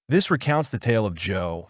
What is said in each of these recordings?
This recounts the tale of Joe,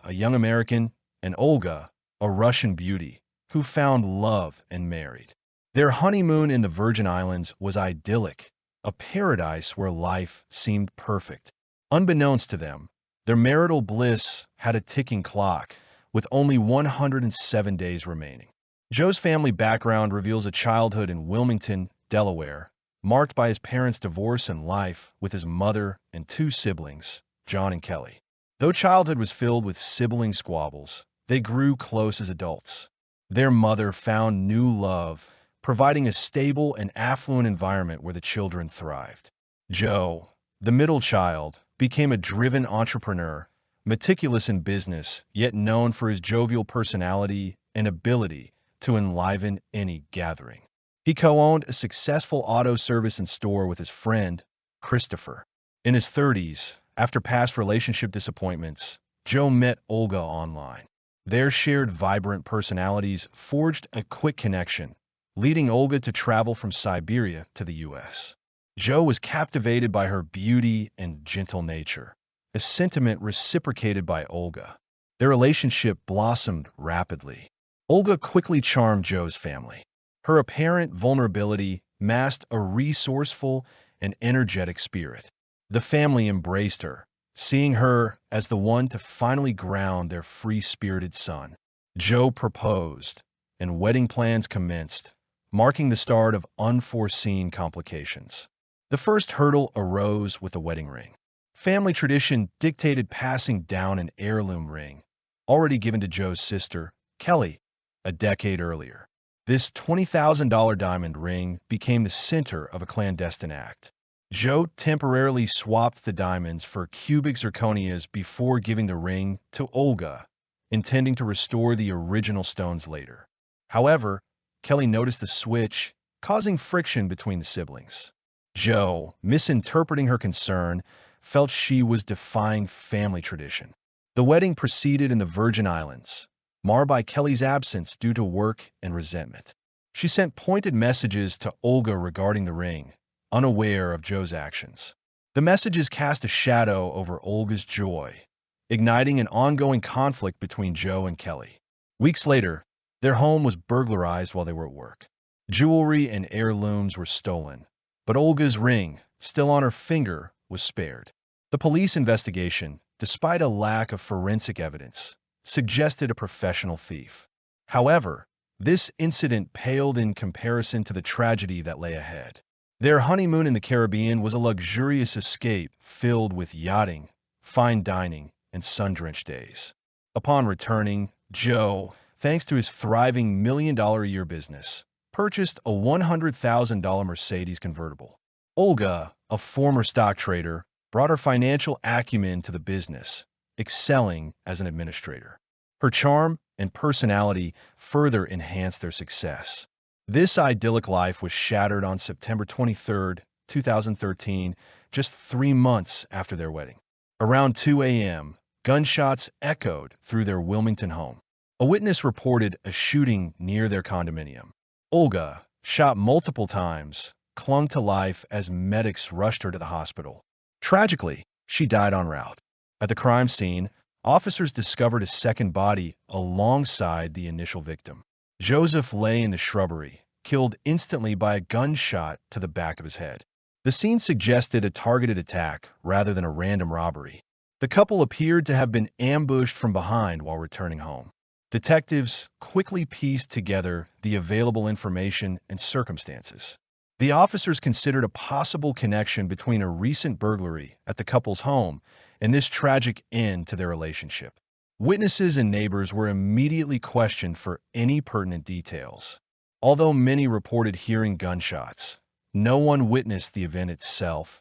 a young American, and Olga, a Russian beauty, who found love and married. Their honeymoon in the Virgin Islands was idyllic, a paradise where life seemed perfect. Unbeknownst to them, their marital bliss had a ticking clock, with only 107 days remaining. Joe's family background reveals a childhood in Wilmington, Delaware, marked by his parents' divorce and life with his mother and two siblings, John and Kelly. Though childhood was filled with sibling squabbles, they grew close as adults. Their mother found new love, providing a stable and affluent environment where the children thrived. Joe, the middle child, became a driven entrepreneur, meticulous in business, yet known for his jovial personality and ability to enliven any gathering. He co-owned a successful auto service and store with his friend, Christopher. In his 30s, after past relationship disappointments, Joe met Olga online. Their shared vibrant personalities forged a quick connection, leading Olga to travel from Siberia to the U.S. Joe was captivated by her beauty and gentle nature, a sentiment reciprocated by Olga. Their relationship blossomed rapidly. Olga quickly charmed Joe's family. Her apparent vulnerability masked a resourceful and energetic spirit. The family embraced her, seeing her as the one to finally ground their free-spirited son. Joe proposed, and wedding plans commenced, marking the start of unforeseen complications. The first hurdle arose with the wedding ring. Family tradition dictated passing down an heirloom ring, already given to Joe's sister, Kelly, a decade earlier. This $20,000 diamond ring became the center of a clandestine act. Joe temporarily swapped the diamonds for cubic zirconias before giving the ring to Olga, intending to restore the original stones later. However, Kelly noticed the switch, causing friction between the siblings. Joe, misinterpreting her concern, felt she was defying family tradition. The wedding proceeded in the Virgin Islands, marred by Kelly's absence due to work and resentment. She sent pointed messages to Olga regarding the ring, unaware of Joe's actions. The messages cast a shadow over Olga's joy, igniting an ongoing conflict between Joe and Kelly. Weeks later, their home was burglarized while they were at work. Jewelry and heirlooms were stolen, but Olga's ring, still on her finger, was spared. The police investigation, despite a lack of forensic evidence, suggested a professional thief. However, this incident paled in comparison to the tragedy that lay ahead. Their honeymoon in the Caribbean was a luxurious escape filled with yachting, fine dining, and sun-drenched days. Upon returning, Joe, thanks to his thriving million-dollar-a-year business, purchased a $100,000 Mercedes convertible. Olga, a former stock trader, brought her financial acumen to the business, excelling as an administrator. Her charm and personality further enhanced their success. This idyllic life was shattered on September 23, 2013, just 3 months after their wedding. Around 2 a.m., gunshots echoed through their Wilmington home. A witness reported a shooting near their condominium. Olga, shot multiple times, clung to life as medics rushed her to the hospital. Tragically, she died en route. At the crime scene, officers discovered a second body alongside the initial victim. Joseph lay in the shrubbery, killed instantly by a gunshot to the back of his head. The scene suggested a targeted attack rather than a random robbery. The couple appeared to have been ambushed from behind while returning home. Detectives quickly pieced together the available information and circumstances. The officers considered a possible connection between a recent burglary at the couple's home and this tragic end to their relationship. Witnesses and neighbors were immediately questioned for any pertinent details. Although many reported hearing gunshots, no one witnessed the event itself,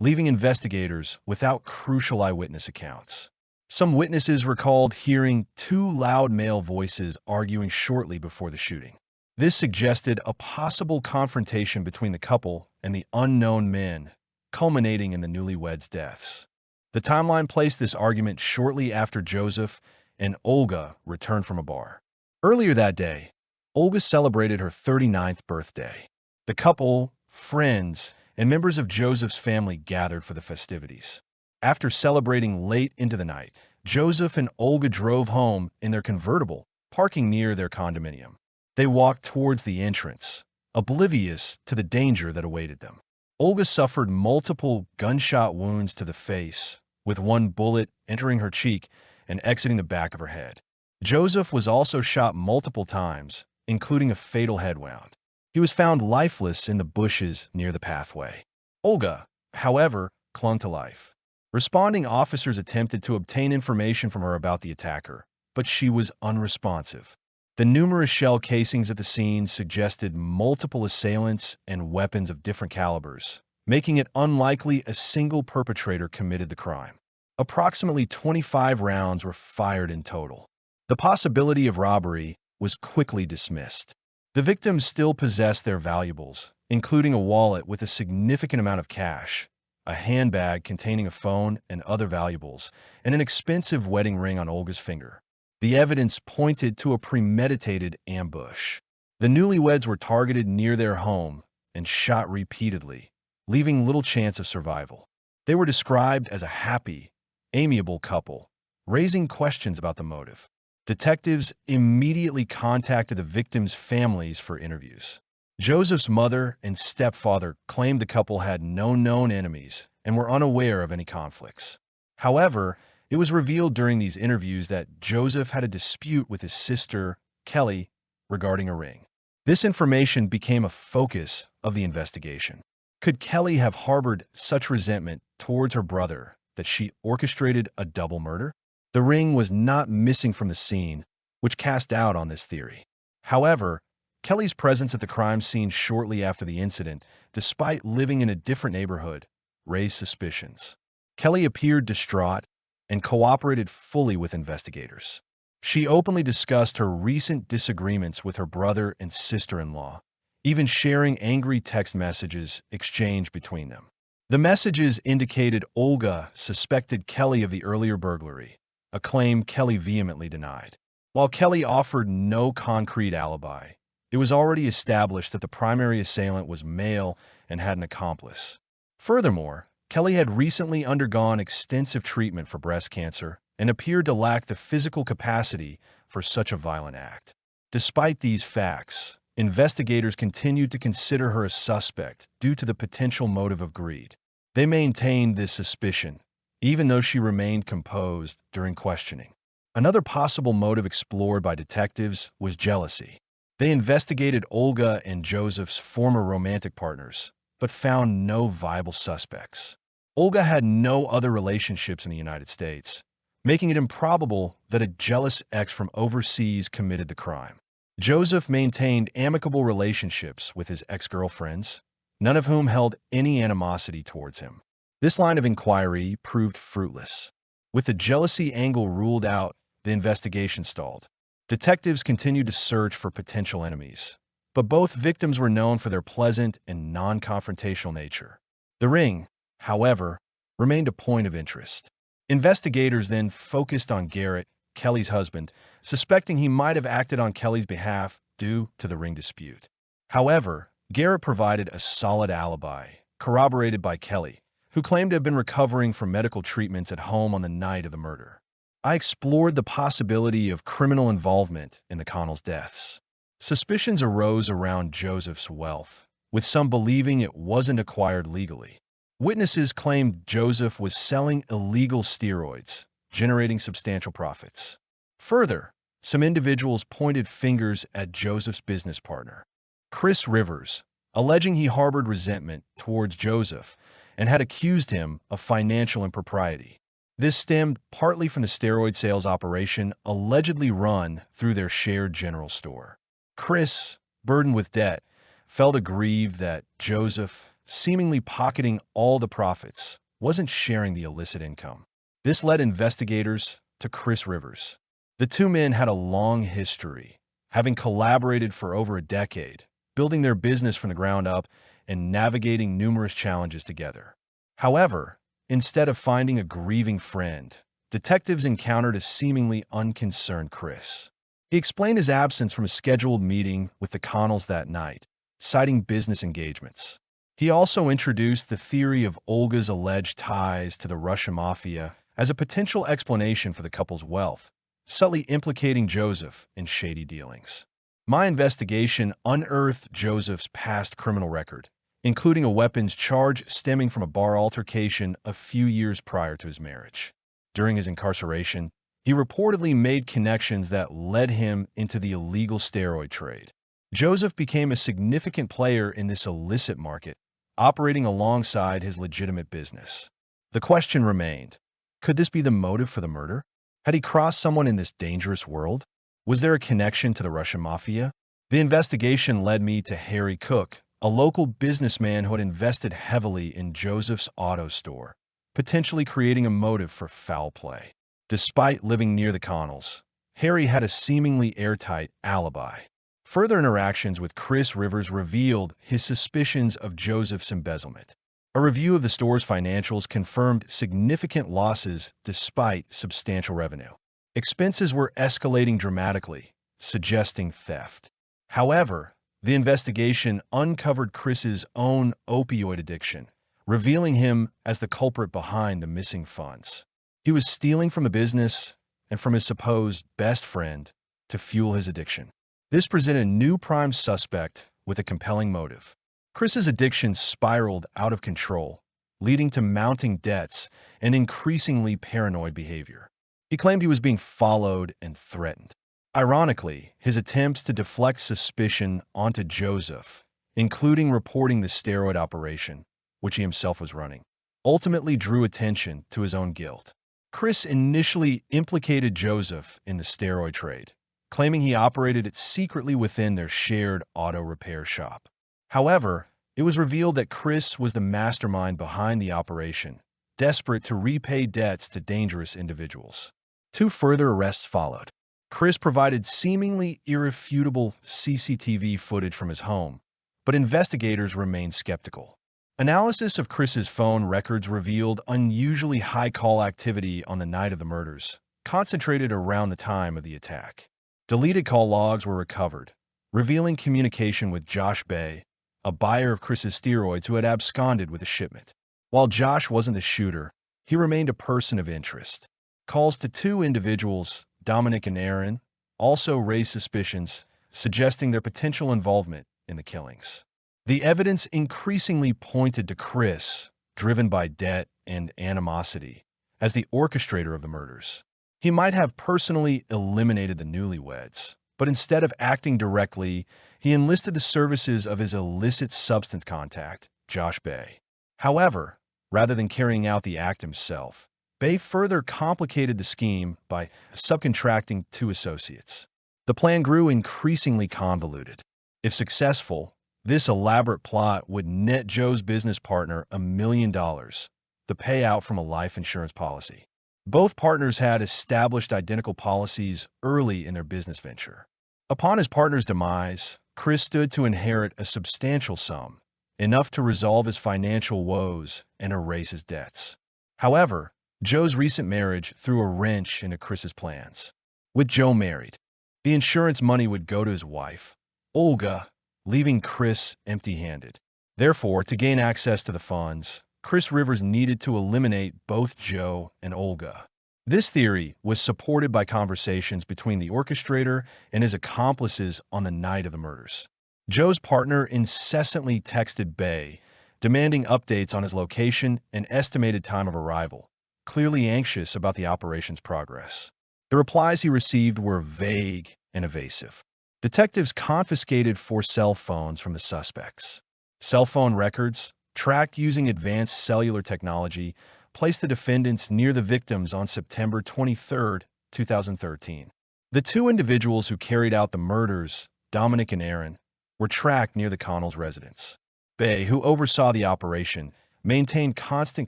leaving investigators without crucial eyewitness accounts. Some witnesses recalled hearing 2 loud male voices arguing shortly before the shooting. This suggested a possible confrontation between the couple and the unknown men, culminating in the newlyweds' deaths. The timeline placed this argument shortly after Joseph and Olga returned from a bar. Earlier that day, Olga celebrated her 39th birthday. The couple, friends, and members of Joseph's family gathered for the festivities. After celebrating late into the night, Joseph and Olga drove home in their convertible, parking near their condominium. They walked towards the entrance, oblivious to the danger that awaited them. Olga suffered multiple gunshot wounds to the face, with one bullet entering her cheek and exiting the back of her head. Joseph was also shot multiple times, including a fatal head wound. He was found lifeless in the bushes near the pathway. Olga, however, clung to life. Responding officers attempted to obtain information from her about the attacker, but she was unresponsive. The numerous shell casings at the scene suggested multiple assailants and weapons of different calibers, making it unlikely a single perpetrator committed the crime. Approximately 25 rounds were fired in total. The possibility of robbery was quickly dismissed. The victims still possessed their valuables, including a wallet with a significant amount of cash, a handbag containing a phone and other valuables, and an expensive wedding ring on Olga's finger. The evidence pointed to a premeditated ambush. The newlyweds were targeted near their home and shot repeatedly, leaving little chance of survival. They were described as a happy, amiable couple, raising questions about the motive. Detectives immediately contacted the victims' families for interviews. Joseph's mother and stepfather claimed the couple had no known enemies and were unaware of any conflicts. However, it was revealed during these interviews that Joseph had a dispute with his sister, Kelly, regarding a ring. This information became a focus of the investigation. Could Kelly have harbored such resentment towards her brother that she orchestrated a double murder? The ring was not missing from the scene, which cast doubt on this theory. However, Kelly's presence at the crime scene shortly after the incident, despite living in a different neighborhood, raised suspicions. Kelly appeared distraught and cooperated fully with investigators. She openly discussed her recent disagreements with her brother and sister-in-law, even sharing angry text messages exchanged between them. The messages indicated Olga suspected Kelly of the earlier burglary, a claim Kelly vehemently denied. While Kelly offered no concrete alibi, it was already established that the primary assailant was male and had an accomplice. Furthermore, Kelly had recently undergone extensive treatment for breast cancer and appeared to lack the physical capacity for such a violent act. Despite these facts, investigators continued to consider her a suspect due to the potential motive of greed. They maintained this suspicion, even though she remained composed during questioning. Another possible motive explored by detectives was jealousy. They investigated Olga and Joseph's former romantic partners, but found no viable suspects. Olga had no other relationships in the United States, making it improbable that a jealous ex from overseas committed the crime. Joseph maintained amicable relationships with his ex-girlfriends, none of whom held any animosity towards him. This line of inquiry proved fruitless. With the jealousy angle ruled out, the investigation stalled. Detectives continued to search for potential enemies, but both victims were known for their pleasant and non-confrontational nature. The ring, however, remained a point of interest. Investigators then focused on Garrett, Kelly's husband, suspecting he might have acted on Kelly's behalf due to the ring dispute. However, Garrett provided a solid alibi, corroborated by Kelly, who claimed to have been recovering from medical treatments at home on the night of the murder. I explored the possibility of criminal involvement in the Connells' deaths. Suspicions arose around Joseph's wealth, with some believing it wasn't acquired legally. Witnesses claimed Joseph was selling illegal steroids, generating substantial profits. Further, some individuals pointed fingers at Joseph's business partner, Chris Rivers, alleging he harbored resentment towards Joseph and had accused him of financial impropriety. This stemmed partly from the steroid sales operation allegedly run through their shared general store. Chris, burdened with debt, felt aggrieved that Joseph, seemingly pocketing all the profits, wasn't sharing the illicit income. This led investigators to Chris Rivers. The two men had a long history, having collaborated for over a decade, building their business from the ground up and navigating numerous challenges together. However, instead of finding a grieving friend, detectives encountered a seemingly unconcerned Chris. He explained his absence from a scheduled meeting with the Connells that night, citing business engagements. He also introduced the theory of Olga's alleged ties to the Russian mafia as a potential explanation for the couple's wealth, subtly implicating Joseph in shady dealings. My investigation unearthed Joseph's past criminal record, including a weapons charge stemming from a bar altercation a few years prior to his marriage. During his incarceration, he reportedly made connections that led him into the illegal steroid trade. Joseph became a significant player in this illicit market, operating alongside his legitimate business. The question remained, could this be the motive for the murder? Had he crossed someone in this dangerous world? Was there a connection to the Russian mafia? The investigation led me to Harry Cook, a local businessman who had invested heavily in Joseph's auto store, potentially creating a motive for foul play. Despite living near the Connells, Harry had a seemingly airtight alibi. Further interactions with Chris Rivers revealed his suspicions of Joseph's embezzlement. A review of the store's financials confirmed significant losses despite substantial revenue. Expenses were escalating dramatically, suggesting theft. However, the investigation uncovered Chris's own opioid addiction, revealing him as the culprit behind the missing funds. He was stealing from the business and from his supposed best friend to fuel his addiction. This presented a new prime suspect with a compelling motive. Chris's addiction spiraled out of control, leading to mounting debts and increasingly paranoid behavior. He claimed he was being followed and threatened. Ironically, his attempts to deflect suspicion onto Joseph, including reporting the steroid operation, which he himself was running, ultimately drew attention to his own guilt. Chris initially implicated Joseph in the steroid trade, claiming he operated it secretly within their shared auto repair shop. However, it was revealed that Chris was the mastermind behind the operation, desperate to repay debts to dangerous individuals. 2 further arrests followed. Chris provided seemingly irrefutable CCTV footage from his home, but investigators remained skeptical. Analysis of Chris's phone records revealed unusually high call activity on the night of the murders, concentrated around the time of the attack. Deleted call logs were recovered, revealing communication with Josh Bay, a buyer of Chris's steroids who had absconded with a shipment. While Josh wasn't the shooter, he remained a person of interest. Calls to 2 individuals, Dominic and Aaron, also raised suspicions, suggesting their potential involvement in the killings. The evidence increasingly pointed to Chris, driven by debt and animosity, as the orchestrator of the murders. He might have personally eliminated the newlyweds, but instead of acting directly, he enlisted the services of his illicit substance contact, Josh Bay. However, rather than carrying out the act himself, Bay further complicated the scheme by subcontracting 2 associates. The plan grew increasingly convoluted. If successful, this elaborate plot would net Joe's business partner $1 million, the payout from a life insurance policy. Both partners had established identical policies early in their business venture. Upon his partner's demise, Chris stood to inherit a substantial sum, enough to resolve his financial woes and erase his debts. However, Joe's recent marriage threw a wrench into Chris's plans. With Joe married, the insurance money would go to his wife, Olga, leaving Chris empty-handed. Therefore, to gain access to the funds, Chris Rivers needed to eliminate both Joe and Olga. This theory was supported by conversations between the orchestrator and his accomplices on the night of the murders. Joe's partner incessantly texted Bay, demanding updates on his location and estimated time of arrival, clearly anxious about the operation's progress. The replies he received were vague and evasive. Detectives confiscated 4 cell phones from the suspects. Cell phone records, tracked using advanced cellular technology, placed the defendants near the victims on September 23, 2013. The 2 individuals who carried out the murders, Dominic and Aaron, were tracked near the Connells' residence. Bay, who oversaw the operation, maintained constant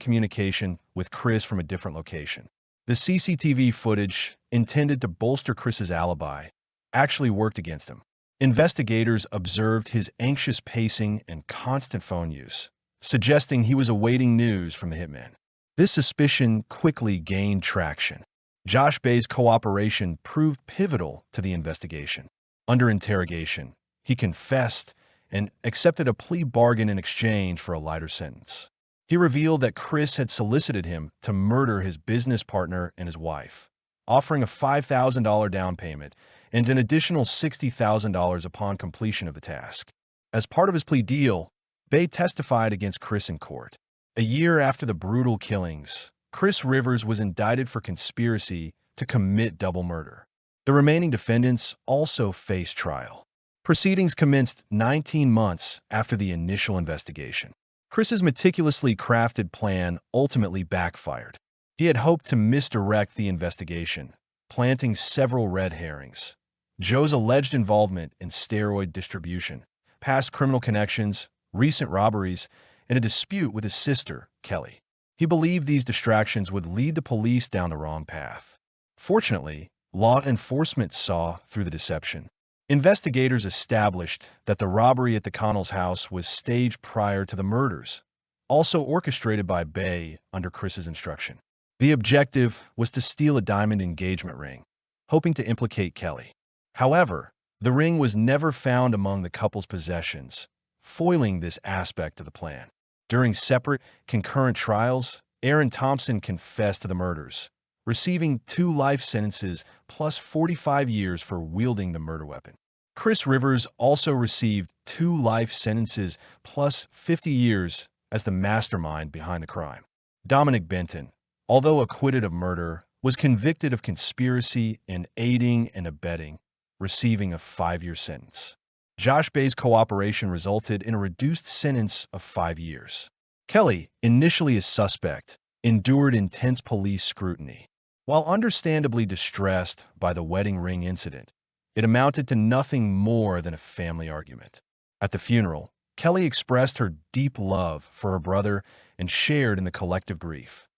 communication with Chris from a different location. The CCTV footage, intended to bolster Chris's alibi, actually worked against him. Investigators observed his anxious pacing and constant phone use, suggesting he was awaiting news from the hitman. This suspicion quickly gained traction. Josh Bay's cooperation proved pivotal to the investigation. Under interrogation, he confessed and accepted a plea bargain in exchange for a lighter sentence. He revealed that Chris had solicited him to murder his business partner and his wife, offering a $5,000 down payment and an additional $60,000 upon completion of the task. As part of his plea deal, Bay testified against Chris in court. A year after the brutal killings, Chris Rivers was indicted for conspiracy to commit double murder. The remaining defendants also faced trial. Proceedings commenced 19 months after the initial investigation. Chris's meticulously crafted plan ultimately backfired. He had hoped to misdirect the investigation, planting several red herrings. Joe's alleged involvement in steroid distribution, past criminal connections, recent robberies, and a dispute with his sister, Kelly. He believed these distractions would lead the police down the wrong path. Fortunately, law enforcement saw through the deception. Investigators established that the robbery at the Connells' house was staged prior to the murders, also orchestrated by Bay under Chris's instruction. The objective was to steal a diamond engagement ring, hoping to implicate Kelly. However, the ring was never found among the couple's possessions, foiling this aspect of the plan. During separate, concurrent trials, Aaron Thompson confessed to the murders, receiving 2 life sentences plus 45 years for wielding the murder weapon. Chris Rivers also received 2 life sentences plus 50 years as the mastermind behind the crime. Dominic Benton, although acquitted of murder, was convicted of conspiracy and aiding and abetting, receiving a 5-year sentence. Josh Bay's cooperation resulted in a reduced sentence of 5 years. Kelly, initially a suspect, endured intense police scrutiny. While understandably distressed by the wedding ring incident, it amounted to nothing more than a family argument. At the funeral, Kelly expressed her deep love for her brother and shared in the collective grief.